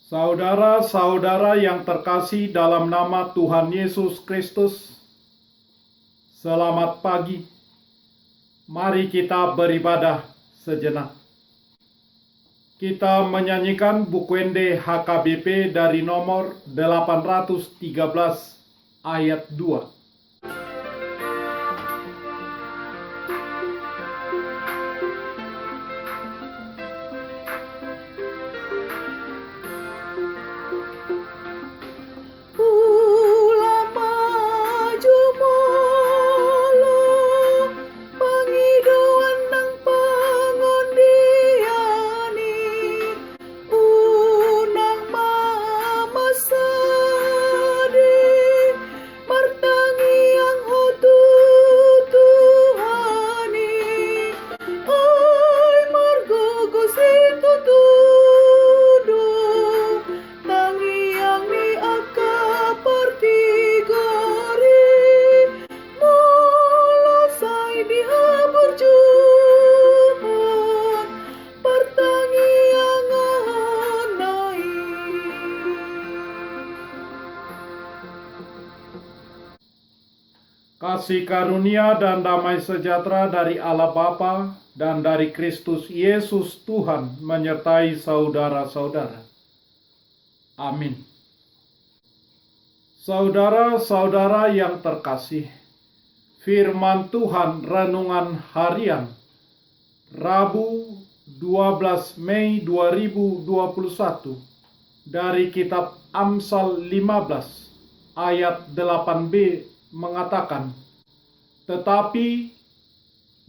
Saudara-saudara yang terkasih dalam nama Tuhan Yesus Kristus, selamat pagi. Mari kita beribadah sejenak. Kita menyanyikan Bukwende HKBP dari nomor 813 ayat 2. Kasih karunia dan damai sejahtera dari Allah Bapa dan dari Kristus Yesus Tuhan menyertai saudara-saudara. Amin. Saudara-saudara yang terkasih, firman Tuhan renungan harian Rabu 12 Mei 2021 dari kitab Amsal 15 ayat 8b mengatakan, tetapi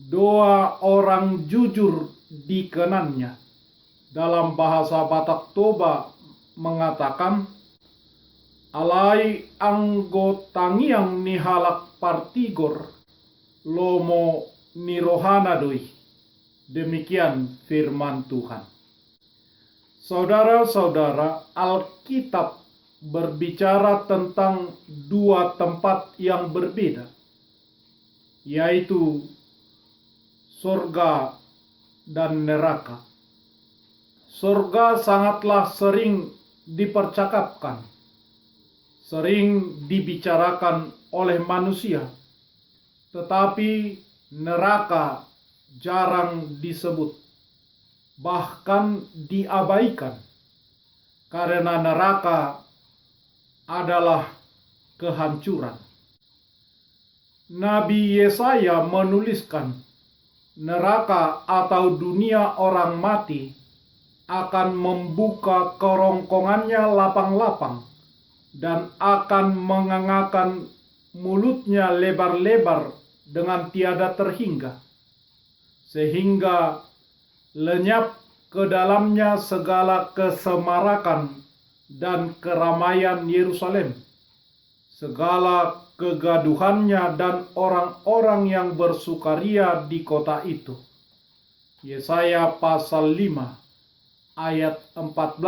doa orang jujur dikenannya. Dalam bahasa Batak Toba mengatakan, alai anggotangiang nihalak partigor lomo nirohanadoi. Demikian firman Tuhan. Saudara-saudara, Alkitab berbicara tentang dua tempat yang berbeda, yaitu surga dan neraka. Surga sangatlah sering dipercakapkan, sering dibicarakan oleh manusia, tetapi neraka jarang disebut, bahkan diabaikan, karena neraka adalah kehancuran. Nabi Yesaya menuliskan, neraka atau dunia orang mati akan membuka kerongkongannya lapang-lapang dan akan mengangakkan mulutnya lebar-lebar dengan tiada terhingga, sehingga lenyap ke dalamnya segala kesemarakan dan keramaian Yerusalem, segala kegaduhannya dan orang-orang yang bersukaria di kota itu. Yesaya pasal 5 ayat 14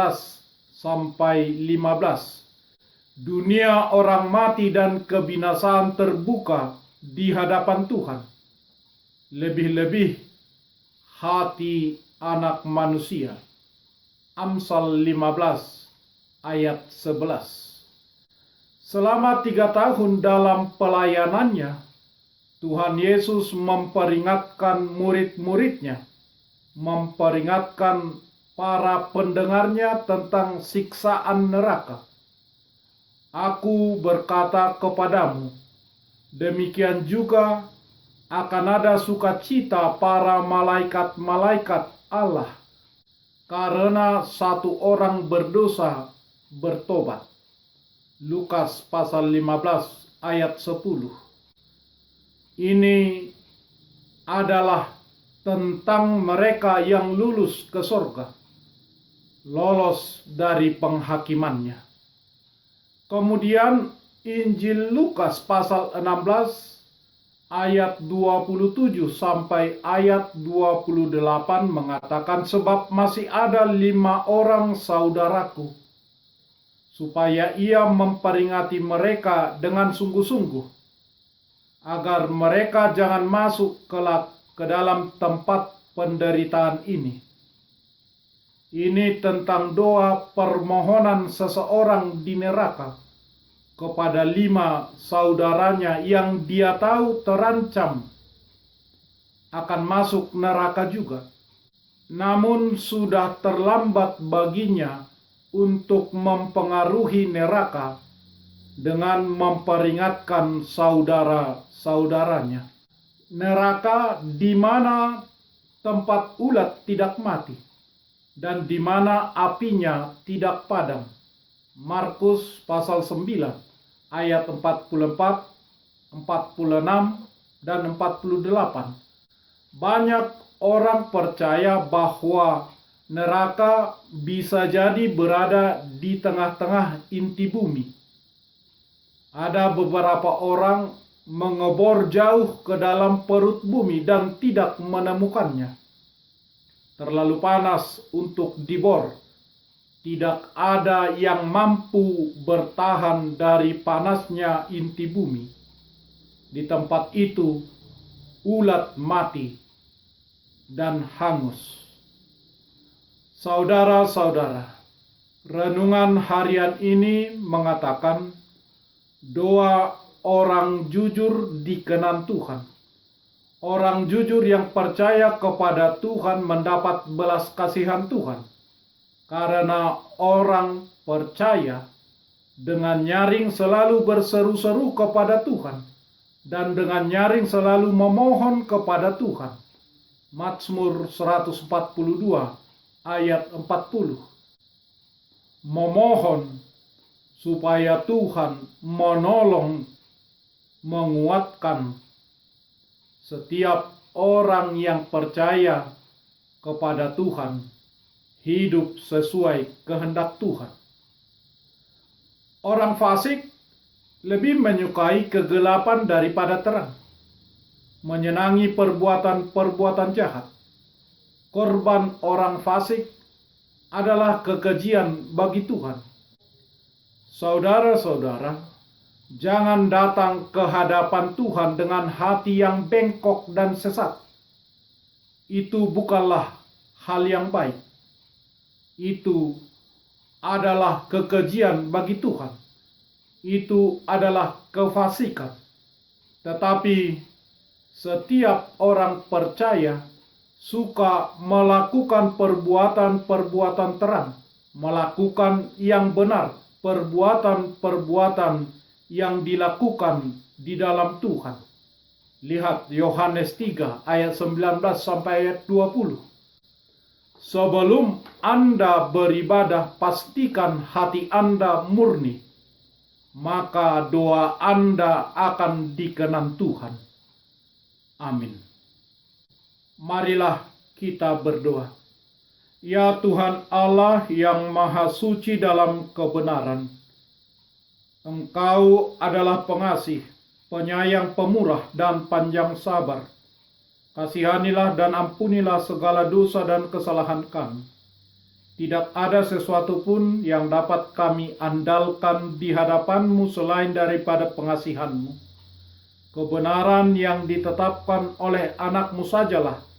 sampai 15. Dunia orang mati dan kebinasaan terbuka di hadapan Tuhan. Lebih-lebih hati anak manusia. Amsal 15 ayat 11. Selama 3 tahun dalam pelayanannya, Tuhan Yesus memperingatkan murid-muridnya, memperingatkan para pendengarnya tentang siksaan neraka. Aku berkata kepadamu, demikian juga akan ada sukacita para malaikat-malaikat Allah, karena satu orang berdosa bertobat. Lukas pasal 15 ayat 10. Ini adalah tentang mereka yang lulus ke surga, lolos dari penghakimannya. Kemudian Injil Lukas pasal 16 ayat 27 sampai ayat 28 mengatakan, sebab masih ada 5 orang saudaraku, supaya ia memperingati mereka dengan sungguh-sungguh, agar mereka jangan masuk kelak ke dalam tempat penderitaan ini. Ini tentang doa permohonan seseorang di neraka kepada 5 saudaranya yang dia tahu terancam akan masuk neraka juga. Namun sudah terlambat baginya untuk mempengaruhi neraka dengan memperingatkan saudara-saudaranya. Neraka di mana tempat ulat tidak mati dan di mana apinya tidak padam. Markus pasal 9 ayat 44, 46, dan 48. Banyak orang percaya bahwa neraka bisa jadi berada di tengah-tengah inti bumi. Ada beberapa orang mengebor jauh ke dalam perut bumi dan tidak menemukannya. Terlalu panas untuk dibor. Tidak ada yang mampu bertahan dari panasnya inti bumi. Di tempat itu, ulat mati dan hangus. Saudara-saudara, renungan harian ini mengatakan doa orang jujur dikenan Tuhan. Orang jujur yang percaya kepada Tuhan mendapat belas kasihan Tuhan. Karena orang percaya dengan nyaring selalu berseru-seru kepada Tuhan. Dan dengan nyaring selalu memohon kepada Tuhan. Mazmur 142 ayat 40. Memohon supaya Tuhan menolong, menguatkan setiap orang yang percaya kepada Tuhan, hidup sesuai kehendak Tuhan. Orang fasik lebih menyukai kegelapan daripada terang, menyenangi perbuatan-perbuatan jahat. Korban orang fasik adalah kekejian bagi Tuhan. Saudara-saudara, jangan datang ke hadapan Tuhan dengan hati yang bengkok dan sesat. Itu bukanlah hal yang baik. Itu adalah kekejian bagi Tuhan. Itu adalah kefasikan. Tetapi setiap orang percaya suka melakukan perbuatan-perbuatan terang, melakukan yang benar, perbuatan-perbuatan yang dilakukan di dalam Tuhan. Lihat Yohanes 3 ayat 19 sampai ayat 20. Sebelum Anda beribadah, pastikan hati Anda murni, maka doa Anda akan dikenan Tuhan. Amin. Marilah kita berdoa. Ya Tuhan Allah yang Maha Suci dalam kebenaran, Engkau adalah pengasih, penyayang, pemurah, dan panjang sabar. Kasihanilah dan ampunilah segala dosa dan kesalahan kami. Tidak ada sesuatu pun yang dapat kami andalkan di hadapan-Mu selain daripada pengasihan-Mu. Kebenaran yang ditetapkan oleh anak-Mu sajalah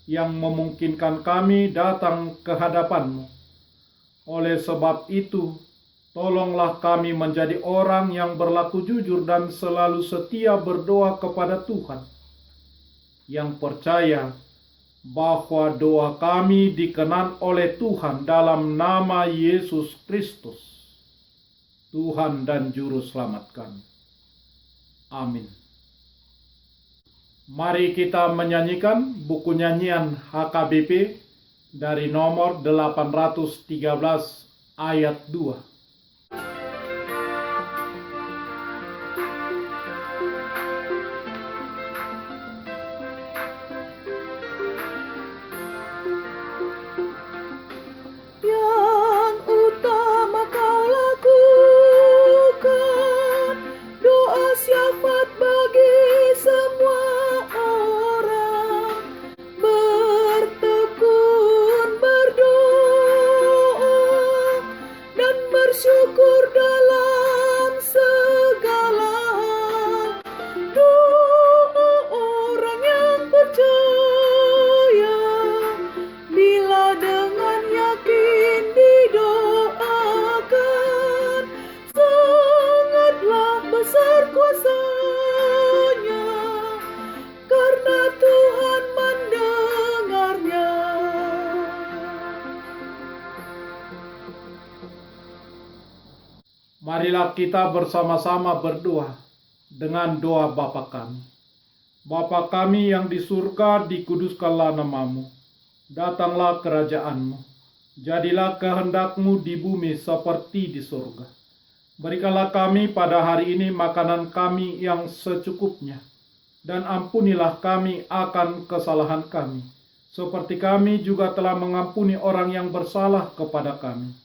yang memungkinkan kami datang ke hadapan-Mu. Oleh sebab itu, tolonglah kami menjadi orang yang berlaku jujur dan selalu setia berdoa kepada Tuhan, yang percaya bahwa doa kami dikenan oleh Tuhan dalam nama Yesus Kristus, Tuhan dan Juru Selamat kami. Amin. Mari kita menyanyikan buku nyanyian HKBP dari nomor 813 ayat 2. Marilah kita bersama-sama berdoa dengan doa Bapa kami. Bapa kami yang di surga, dikuduskanlah namamu. Datanglah kerajaanmu. Jadilah kehendakmu di bumi seperti di surga. Berikanlah kami pada hari ini makanan kami yang secukupnya. Dan ampunilah kami akan kesalahan kami, seperti kami juga telah mengampuni orang yang bersalah kepada kami.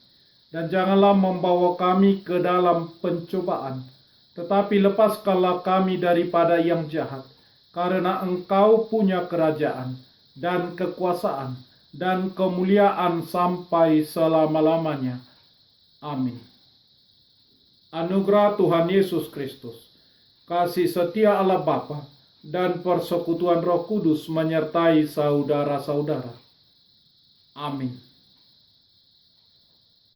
Dan janganlah membawa kami ke dalam pencobaan, tetapi lepaskanlah kami daripada yang jahat. Karena Engkau punya kerajaan, dan kekuasaan, dan kemuliaan sampai selama-lamanya. Amin. Anugerah Tuhan Yesus Kristus, kasih setia Allah Bapa, dan persekutuan Roh Kudus menyertai saudara-saudara. Amin.